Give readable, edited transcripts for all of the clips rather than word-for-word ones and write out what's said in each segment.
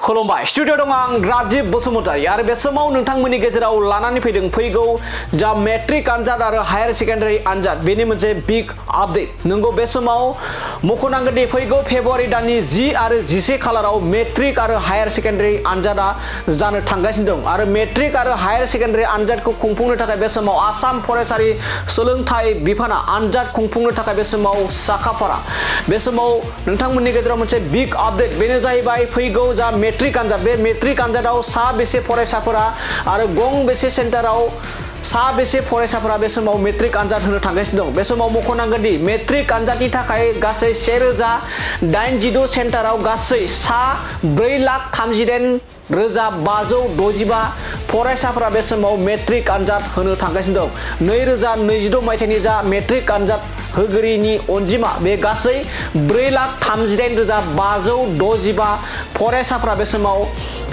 खुलुमबाय स्टुडिअ दं आं राजिब बसुमतारी आरो बे समाव नोंथांमोननि गेजेराव लानानै फैदों फैगौ जा मेट्रिक आनजाद आरो हायार सेकेन्डारि आनजाद बेनि मोनसे बिग आपडेट नंगौ बे समाव मख'नांगोन दि फैगौ फेब्रुवारि दाननि 10 आरो 11 खालाराव मेट्रिक आरो हायार सेकेन्डारि आनजादा जानो थांगासिनो दं आरो मेट्रिक आरो हायार सेकेन्डारि आनजादखौ खुंफुंनो थाखाय बे समाव आसाम फरायसालि सोलोंथाइ बिफाना आनजाद खुंफुंनो थाखाय बे समाव साखाफारा बे समाव नोंथांमोननि गेजेराव मोनसे बिग आपडेट बेनो जाहैबाय फैगौ जा मेट्रिक आनजाद बे मेट्रिक आनजादाव साबेसे फरायसाफोरा आरो गंबेसे सेन्टाराव साबेसे फरायसाफोरा बे समाव मेट्रिक आनजाद होनो थांगासिनो दं बे समाव मख'नांगोन दि मेट्रिक आनजादनि थाखाय गासै 1086 सेन्टाराव गासै 4,38,565 फरायसाफोरा बे समाव मेट्रिक आनजाद होनो थांगासिनो दं 2026 मायथाइनि जा मेट्रिक आनजाद होगिरिनि अनजिमा बे गासै 4,38,565 फरायसाफोरा बे समाव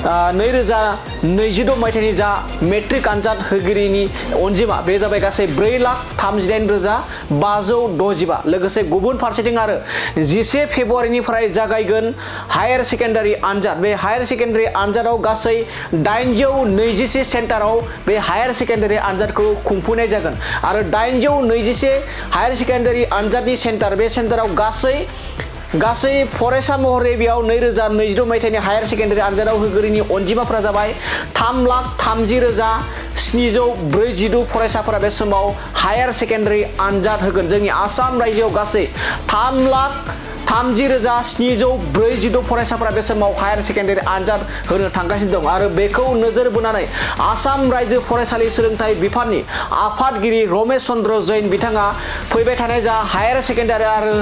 2026 मायथाइनि जा मेट्रिक आनजाद होगिरिनि अनजिमा बे जाबाय गासै 4,38,565 लोगोसे गुबुन फारसेथिं आरो 11 फेब्रुवारिनिफ्राय जागायगोन हायार सेकेन्डारि आनजाद बे हायार सेकेन्डारि आनजादाव गासै 821 सेन्टाराव बे हायार सेकेन्डारि आनजादखौ खुंफुंनाय जागोन आरो 821 हायार सेकेन्डारि आनजादनि सेन्टार बे सेन्टाराव गासै फरायसा महरै बेयाव 2026 मायथाइनि हायार सेकेन्डारि आनजादाव होगिरिनि अनजिमाफोरा जाबाय 3,30,742 फरायसाफोरा बे समाव हायार सेकेन्डारि आनजाद होगोन जोंनि आसाम रायजोआव गासै 3,30,742 फरायसाफोरा बे समाव हायार सेकेन्डारि आनजाद होनो थांगासिनो दं आरो बेखौ नोजोर बोनानै आसाम रायजो फरायसालि सोलोंथाइ बिफाननि आफादगिरि रमेश चन्द्र जैन बिथाङा फैबाय थानाय जा हायार सेकेन्डारि आरो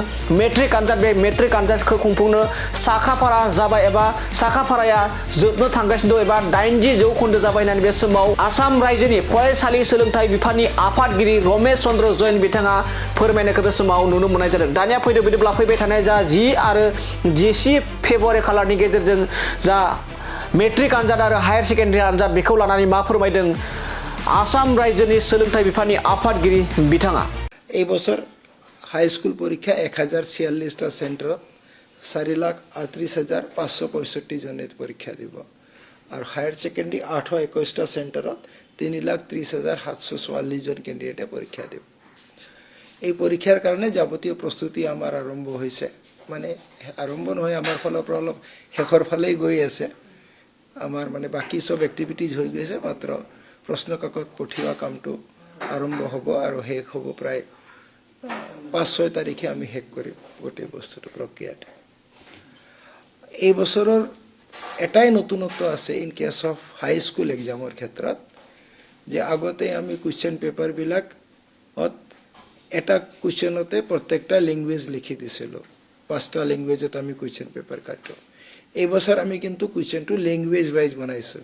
मेट्रिक आनजाद बे मेट्रिक आनजादखौ खुंफुंनो साखाफारा जाबाय एबा साखाफाराया जोबनो थांगासिनो दं एबा 80 जौखोन्दो जाबाय होननानै बे समाव आसाम रायजोनि फरायसालि सोलोंथाइ बिफाननि आफादगिरि रमेश चन्द्र जैन बिथाङा फोरमायनायखौ बे समाव नुनो मोननाय जादों दानिया फैदो बिदिब्ला फैबाय थानाय जा 10 आरो 11 फेब्रुवारि खालारनि गेजेरजों जा मेट्रिक आनजाद आरो हायार सेकेन्डारि आनजाद बेखौ लानानै मा फोरमायदों आसाम रायजोनि सोलोंथाइ बिफाननि आफादगिरि बिथाङा এই বছর হাই স্কুল পরীক্ষা 1046টা সেন্টারত 4,38,565 জনে পরীক্ষা দিব আর হায়ার সেকেন্ডারি 821টা সেন্টারত 3,30,744 জন ক্যান্ডিডেটে পরীক্ষা দিব এই পরীক্ষার কারণে যাবতীয় প্রস্তুতি আমার আরম্ভ হয়েছে মানে আরম্ভ নহয় আমার ফলপ্রদ অলপ শেষৰ ফালেই গৈ আছে আমার মানে বাকি সব এক্টিভিটিজ হৈ গৈছে মাত্ৰ প্ৰশ্ন কাকত পঠিওৱা কামটো আৰম্ভ হ'ব আৰু শেষ হ'ব প্ৰায় 5-6 তাৰিখে আমি শেষ কৰিম গোটেই বস্তুটো প্ৰক্ৰিয়াটো এই বছৰৰ এটাই নতুনত্ব আছে in case of high school এক্সামৰ ক্ষেত্ৰত যে আগতে আমি কোৱেশ্চন পেপাৰ বিলাক এটা কোৱেশ্চনতে প্ৰত্যেকটা ল্যাঙ্গুৱেজ লিখি দিছিল 5টা ল্যাঙ্গুৱেজত আমি কোৱেশ্চন পেপাৰ কাটো এই বছৰ আমি কিন্তু কোৱেশ্চনটো ল্যাঙ্গুৱেজ ওয়াইজ বনাইছো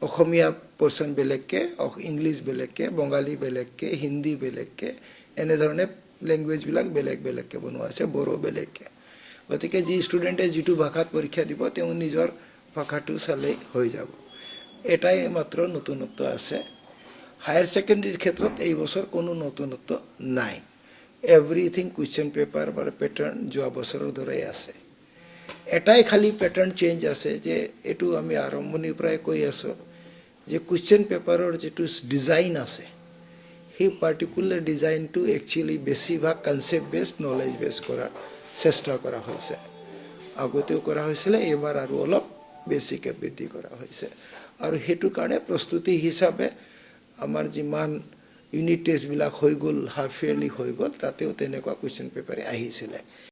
অসমীয়া পোৰশন বেলেগকে ইংলিশ বেলেগকে বঙালী বেলেগকে হিন্দী বেলেগকে এনে ধৰণে ল্যাঙ্গুৱেজ বিলাক বেলেগকে বনোৱা আছে বড়ো বেলেগকে গতিকে যি ষ্টুডেন্টে যেটো ভাষাত পৰীক্ষা দিব তেওঁ নিজৰ ভাষাটো চালেই হৈ যাব এটাই মাত্ৰ নতুনত্ব আছে হায়ার সেকেন্ডারির ক্ষেত্ৰত এই বছর কোনো নতুনত্ব নাই এভরিথিং কোয়েশ্চন পেপার বা প্যাটার্ন যোৱা বছৰৰ দৰেই আছে এটাই খালি প্যাটার্ন চেঞ্জ আছে যে এটু আমি আৰম্ভণিৰ পৰাই কৈ আছো যে কোয়েশ্চন পেপাৰৰ যেটো ডিজাইন আছে সেই পার্টিকুলার ডিজাইনটো একচুয়ালি বেছিভাগ কনসেপ্ট বেসড নলেজ বেস কৰাৰ চেষ্টা কৰা হৈছে আগতেও কৰা হৈছিল এবাৰ আৰু অলপ বেছিকে বৃদ্ধি কৰা হৈছে আৰু হেতু কাৰণে প্ৰস্তুতি হিচাপে আমাৰ যিমান ইউনিট টেষ্ট বিলাক হৈ গল হাফ ইয়াৰলি হৈ গল তাতেও তেনেকুৱা কোয়েশ্চন পেপাৰে আহিছিল